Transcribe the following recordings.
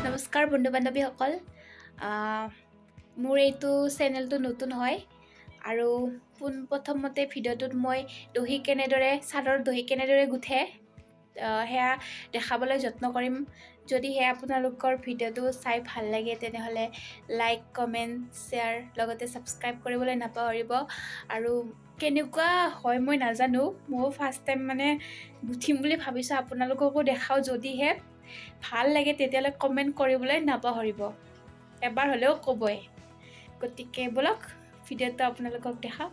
নমস্কাৰ বন্ধু বান্ধৱীসকল। মোৰ এইটো চেনেলটো নতুন হয় আৰু পোনপ্ৰথমতে ভিডিঅ'টোত মই চাদৰ দহি কেনেদৰে গুঠে সেয়া দেখাবলৈ যত্ন কৰিম। যদিহে আপোনালোকৰ ভিডিঅ'টো চাই ভাল লাগে তেনেহ'লে লাইক, কমেণ্ট, শ্বেয়াৰ লগতে ছাবস্ক্ৰাইব কৰিবলৈ নাপাহৰিব। আৰু কেনেকুৱা হয় মই নাজানো, ময়ো ফাৰ্ষ্ট টাইম গুঠিম বুলি ভাবিছোঁ। আপোনালোককো দেখাওঁ, যদিহে ভাল লাগে তেতিয়াহ'লে কমেণ্ট কৰিবলৈ নাপাহৰিব, এবাৰ হ'লেও ক'বই। গতিকে ব'লক ভিডিঅ'টো আপোনালোকক দেখাওঁ।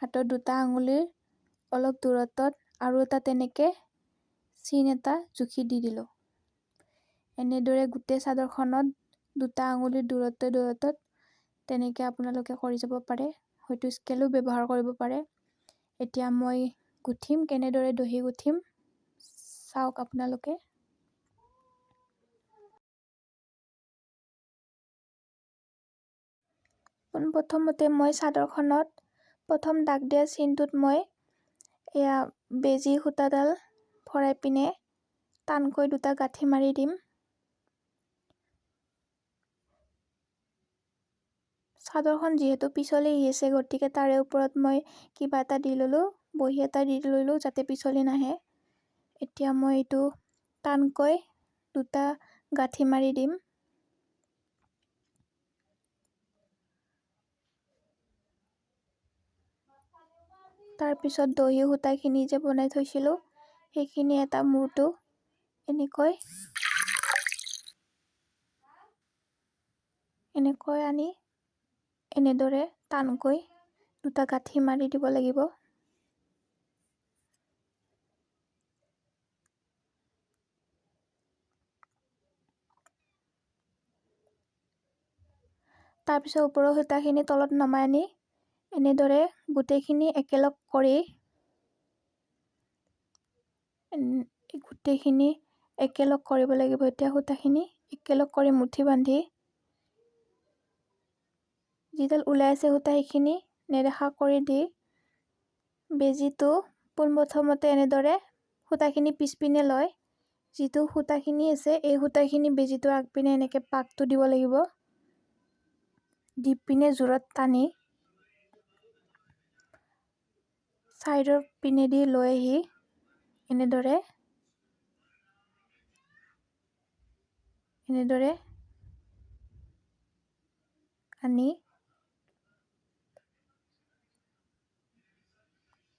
হাতৰ দুটা আঙুলিৰ অলপ দূৰত্বত আৰু এটা তেনেকৈ চিন এটা জুখি দি দিলোঁ। এনেদৰে গোটেই চাদৰখনত দুটা আঙুলিৰ দূৰত্বত তেনেকৈ আপোনালোকে কৰি যাব পাৰে। হয়তো স্কেলো ব্যৱহাৰ কৰিব পাৰে। এতিয়া মই গুঠিম, কেনেদৰে দহি গুঠিম চাওক আপোনালোকে। পোনপ্ৰথমতে মই চাদৰখনত প্ৰথম দাগ দিয়া চিনটোত মই এয়া বেজী সূতাডাল ভৰাই পিনে টানকৈ দুটা গাঁঠি মাৰি দিম। চাদৰখন যিহেতু পিছলি আহিছে, গতিকে তাৰে ওপৰত মই কিবা এটা দি ল'লোঁ, বহি এটা দি ল'লোঁ যাতে পিছলি নাহে। এতিয়া মই এইটো টানকৈ দুটা গাঁঠি মাৰি দিম। তাৰপিছত দহি সূতাখিনি যে বনাই থৈছিলোঁ সেইখিনি এটা মূৰটো এনেকৈ আনি এনেদৰে টানকৈ দুটা গাঁঠি মাৰি দিব লাগিব। তাৰপিছত ওপৰৰ সূতাখিনি তলত নমাই আনি এনেদৰে গোটেইখিনি একেলগ কৰি কৰিব লাগিব। এতিয়া সূতাখিনি একেলগ কৰি মুঠি বান্ধি যিডাল ওলাই আছে সূতা সেইখিনি নেদেখা কৰি দি বেজীটো পোনপ্ৰথমতে এনেদৰে সূতাখিনি পিছপিনে লয়। যিটো সূতাখিনি আছে এই সূতাখিনি বেজীটো আগপিনে এনেকৈ পাকটো দিব লাগিব। দি পিনে জোৰত টানি ছাইডৰ পিনেদি লৈ আহি এনেদৰে আনি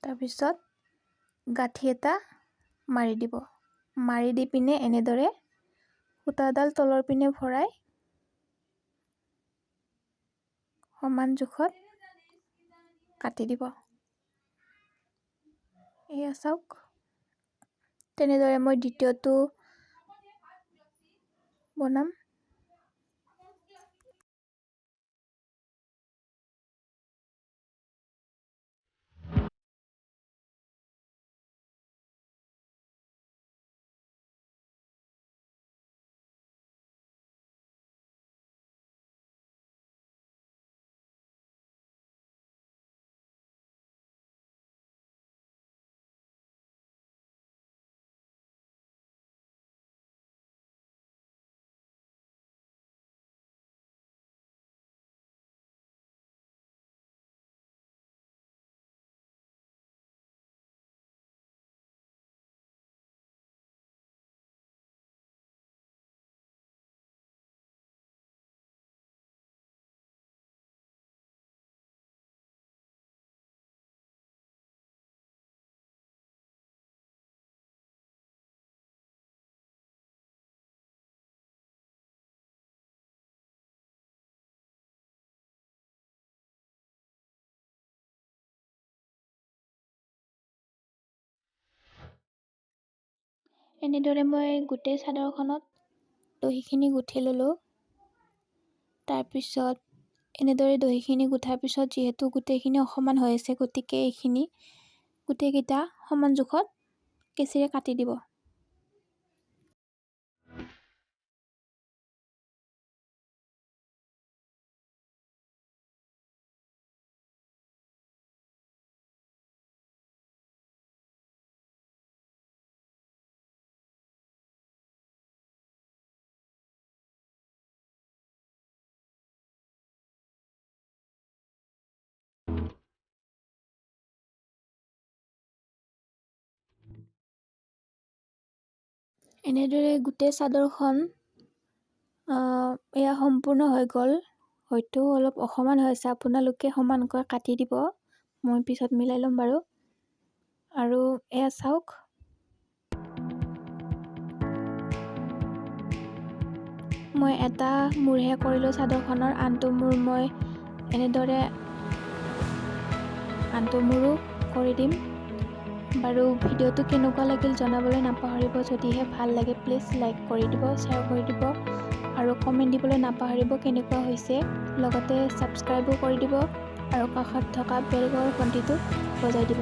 তাৰপিছত গাঁঠি এটা মাৰি দিব। মাৰি দি পিনে এনেদৰে সূতাডাল তলৰ পিনে ভৰাই সমান জোখত কাটি দিব। এয়া চাওক, তেনেদৰে মই দ্বিতীয়টো বনাম। এনেদৰে মই গোটেই চাদৰখনত দহিখিনি গুঠি ল'লোঁ। তাৰপিছত এনেদৰে দহিখিনি গুঠাৰ পিছত যিহেতু গোটেইখিনি সমান হৈ আছে, গতিকে এইখিনি গোটেইকেইটা সমান জোখত কেঁচিৰে কাটি দিব। এনেদৰে গোটেই চাদৰখন এয়া সম্পূৰ্ণ হৈ গ'ল। হয়তো অলপ অসমান হৈ আছে, আপোনালোকে সমানকৈ কাটি দিব, মই পিছত মিলাই ল'ম বাৰু। আৰু এয়া চাওক, মই এটা মূৰহে কৰিলোঁ চাদৰখনৰ, আনটো মূৰ মই এনেদৰে আনটো মূৰো কৰি দিম বাৰু। ভিডিঅ'টো কেনেকুৱা লাগিল জনাবলৈ নাপাহৰিব। যদিহে ভাল লাগে প্লিজ লাইক কৰি দিব, শ্বেয়াৰ কৰি দিব আৰু কমেণ্ট দিবলৈ নাপাহৰিব কেনেকুৱা হৈছে। লগতে ছাবস্ক্ৰাইবো কৰি দিব আৰু কাষত থকা বেল ঘণ্টিটো বজাই দিব।